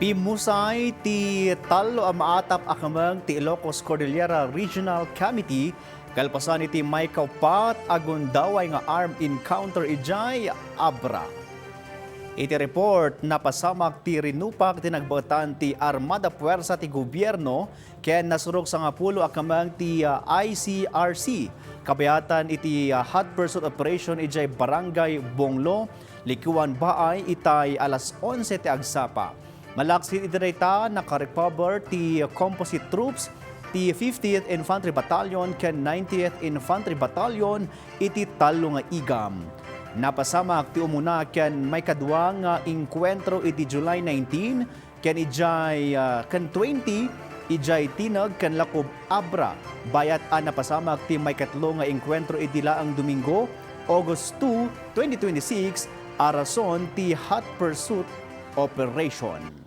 Pimmusay ti Tallo ang maatap akamang ti Ilocos Cordillera Regional Committee kalpasan iti maika-uppat agun daway nga armed encounter idiay Abra. Iti report napasamak ti rinupak tinagbatan ti Armada Puwersa ti Gobyerno ken nasurok sa nga pulo akamang ti ICRC kabayatan iti hot pursuit operation idiay Barangay Bonglo, Licuan-Baay itay alas 11 ti agsapa. Malaksit idireta nakarecover ti composite troops ti 50th Infantry Battalion ken 90th Infantry Battalion iti Tallo nga igam. Napasamak ti umuna ken may kadwa nga inkwentro iti July 19 ken ijay ken 20 ijay tinag ken lakob Abra. Bayat napasamak ti may katlo nga inkwentro iti laang Domingo, August 2, 2026 arason ti hot pursuit operation.